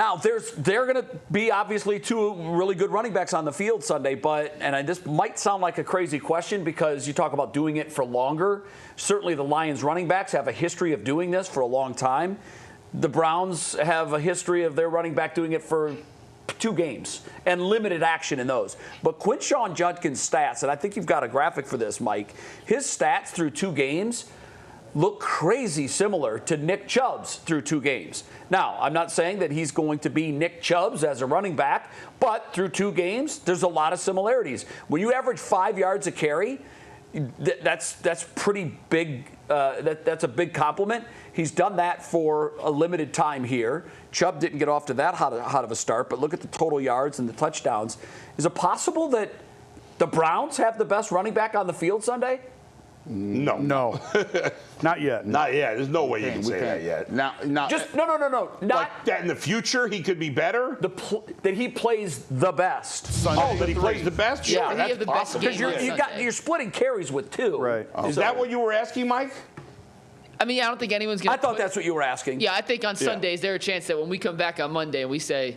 Now, they're going to be obviously two really good running backs on the field Sunday, and this might sound like a crazy question because you talk about doing it for longer. Certainly the Lions running backs have a history of doing this for a long time. The Browns have a history of their running back doing it for 2 games and limited action in those. But Quinshon Judkins' stats, and I think you've got a graphic for this, Mike, his stats through 2 games look crazy similar to Nick Chubb's through 2 games. Now, I'm not saying that he's going to be Nick Chubb's as a running back, but through 2 games, there's a lot of similarities. When you average 5 yards a carry, that's pretty big. That's a big compliment. He's done that for a limited time here. Chubb didn't get off to that hot of a start, but look at the total yards and the touchdowns. Is it possible that the Browns have the best running back on the field Sunday? No. Not yet. Not yet. There's no way you can say that yet. Now, Just no. Not like that in the future he could be better. That he plays the best. Sunday. Oh, that he plays the best. Yeah, that's possible. Because you're splitting carries with 2. Right. Is that what you were asking, Mike? I mean, I don't think anyone's going to. I thought that's what you were asking. Yeah, I think on Sundays there's a chance that when we come back on Monday and we say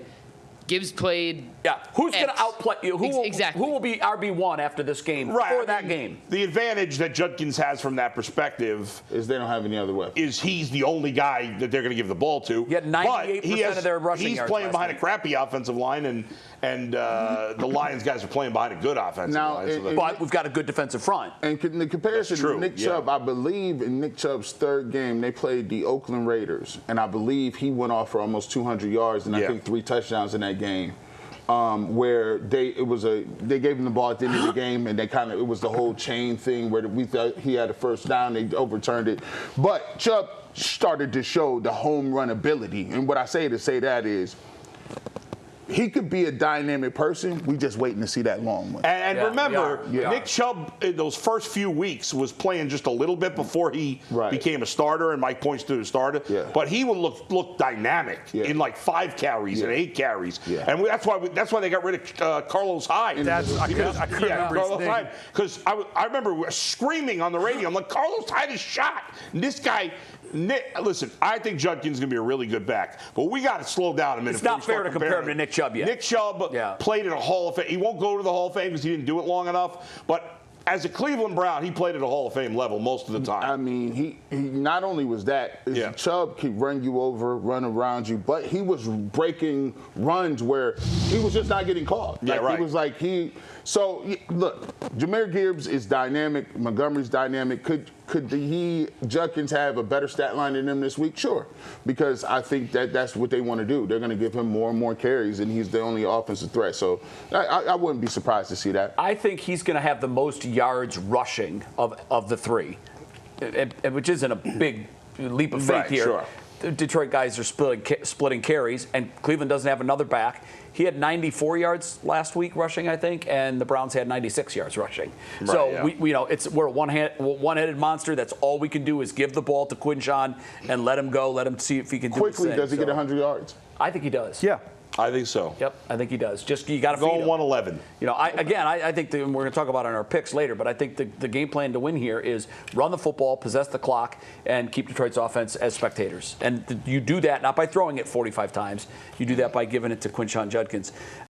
Gibbs played. Yeah, who's going to outplay you? Exactly. Who will be RB1 after this game for that game? The advantage that Judkins has from that perspective is they don't have any other weapons. Is he's the only guy that they're going to give the ball to. He had 98% of their rushing He's yards playing behind week. a crappy offensive line, and the Lions guys are playing behind a good offensive line. But we've got a good defensive front. And in the comparison to Nick Chubb, I believe in Nick Chubb's 3rd game, they played the Oakland Raiders, and I believe he went off for almost 200 yards and I think 3 touchdowns in that game. Where they gave him the ball at the end of the game, and it was the whole chain thing where we thought he had a first down, they overturned it. But Chubb started to show the home run ability, and what I say to say that is, he could be a dynamic person. We just waiting to see that long one. And remember, Nick Chubb in those first few weeks was playing just a little bit before he became a starter, and Mike points to the starter. Yeah. But he would look dynamic in like 5 carries and 8 carries. Yeah. And that's why they got rid of Carlos Hyde. I couldn't remember his name. Because I remember screaming on the radio, I'm like, Carlos Hyde is shot. And this guy. Nick, listen, I think Judkins is going to be a really good back, but we got to slow down a minute. It's not fair to compare him to Nick Chubb yet. Nick Chubb played in a Hall of Fame. He won't go to the Hall of Fame because he didn't do it long enough, but as a Cleveland Brown, he played at a Hall of Fame level most of the time. I mean, he not only was that, Chubb could run you over, run around you, but he was breaking runs where he was just not getting caught. He was like So, look, Jahmyr Gibbs is dynamic. Montgomery's dynamic. Could Judkins have a better stat line than him this week? Sure, because I think that's what they want to do. They're going to give him more and more carries, and he's the only offensive threat. So I wouldn't be surprised to see that. I think he's going to have the most yards rushing of the 3, which isn't a big leap of faith here. Sure. The Detroit guys are splitting carries, and Cleveland doesn't have another back. He had 94 yards last week rushing, I think, and the Browns had 96 yards rushing. We're a one-headed monster. That's all we can do is give the ball to Quinshon and let him go, let him see if he can do it. Quickly, does he get 100 yards? I think he does. Yeah. I think so. Yep, I think he does. Just you got to feed him. 111. I think we're going to talk about it in our picks later, but I think the game plan to win here is run the football, possess the clock, and keep Detroit's offense as spectators. And you do that not by throwing it 45 times. You do that by giving it to Quinshon Judkins.